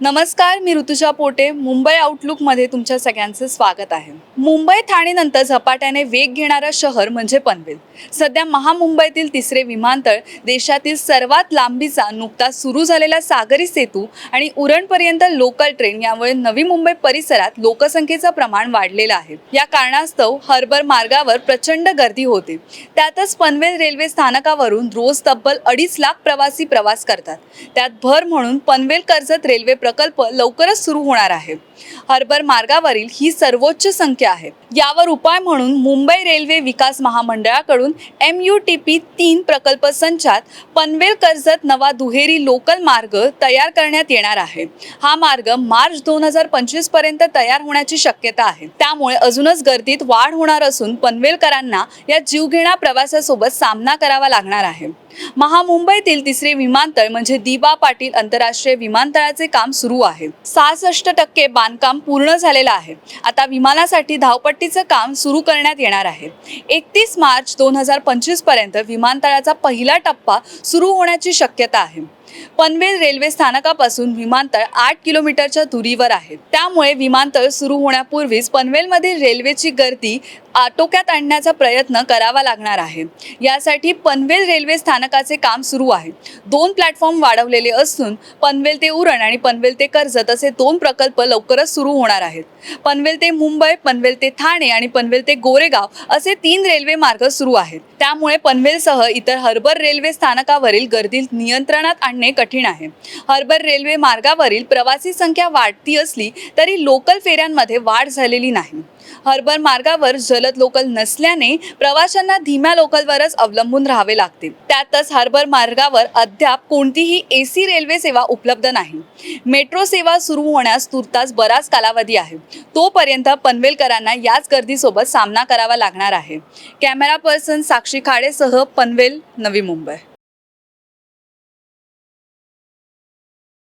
नमस्कार, मी ऋतुजा पोटे. मुंबई आउटलुकमध्ये तुमच्या सगळ्यांचे स्वागत आहे. मुंबई ठाणेनंतर झपाट्याने वेग घेणारं शहर म्हणजे पनवेल. सध्या महामुंबईतील तिसरे विमानतळ, देशातील सर्वात लांबीचा नुकताच सुरू झालेला सागरी सेतू आणि उरणपर्यंत लोकल ट्रेन यामुळे नवी मुंबई परिसरात लोकसंख्येचं प्रमाण वाढलेलं आहे. या कारणास्तव हार्बर मार्गावर प्रचंड गर्दी होते. त्यातच पनवेल रेल्वे स्थानकावरून रोज तब्बल 2.5 लाख प्रवासी प्रवास करतात. त्यात भर म्हणून पनवेल कर्जत रेल्वे प्रकल्प लवकरच सुरू होणार आहे. हार्बर मार्गावरील ही सर्वोच्च संख्या आहे. यावर उपाय म्हणून मुंबई रेल्वे विकास महामंडळाकडून MUTP 3 प्रकल्प संचात पनवेल कर्जत नवा दुहेरी लोकल मार्ग तयार करण्यात येणार आहे. हा मार्ग मार्च 2025 पर्यंत तयार होण्याची शक्यता आहे. त्यामुळे अजूनच गर्दीत वाढ होणार असून पनवेलकरांना या जीवघेण्या प्रवासासोबत सामना करावा लागणार आहे. महामुंबईतील तिसरे विमानतळ म्हणजे दी.बा. पाटील आंतरराष्ट्रीय विमानतळाचे काम सुरू आहे. 66% बांधकाम पूर्ण झालेलं आहे. आता विमानासाठी धावपट्टीचं काम सुरू करण्यात येणार आहे. 31 मार्च 2025 पर्यंत विमानतळाचा पहिला टप्पा सुरू होण्याची शक्यता आहे. पनवेल रेल्वे स्थानकापासून विमानतळ 8 किलोमीटरच्या दूरीवर आहे. त्यामुळे विमानतळ सुरू होण्यापूर्वीच पनवेलमधील रेल्वेची गर्दी आटोक्यात आणण्याचा प्रयत्न करावा लागणार आहे. यासाठी पनवेल रेल्वे स्थानकाचे काम सुरू आहे. 2 प्लॅटफॉर्म वाढवलेले असून पनवेल ते उरण आणि पनवेल ते कर्जत असे 2 प्रकल्प लवकरच सुरू होणार आहेत. पनवेल ते मुंबई, पनवेल ते ठाणे आणि पनवेल ते गोरेगाव असे 3 रेल्वे मार्ग सुरू आहेत. त्यामुळे पनवेलसह इतर हार्बर रेल्वे स्थानकावरील गर्दी नियंत्रणात आणणे कठीण आहे. हार्बर रेल्वे मार्गावरील प्रवासी संख्या वाढती असली तरी लोकल फेऱ्यांमध्ये वाढ झालेली नाही. हार्बर मार्गावर जलद लोकल नसल्याने प्रवाशांना धीम्या लोकलवरच अवलंबून राहावे लागते. त्यातच हार्बर मार्गावर अद्याप कोणतीही AC रेल्वे सेवा उपलब्ध नाही. मेट्रो सेवा सुरू होण्यास तुर्तास बराच कालावधी आहे. तोपर्यंत पनवेलकरांना याच गर्दीसोबत सामना करावा लागणार आहे. कॅमेरा पर्सन साक्षी खाडेसह पनवेल, नवी मुंबई.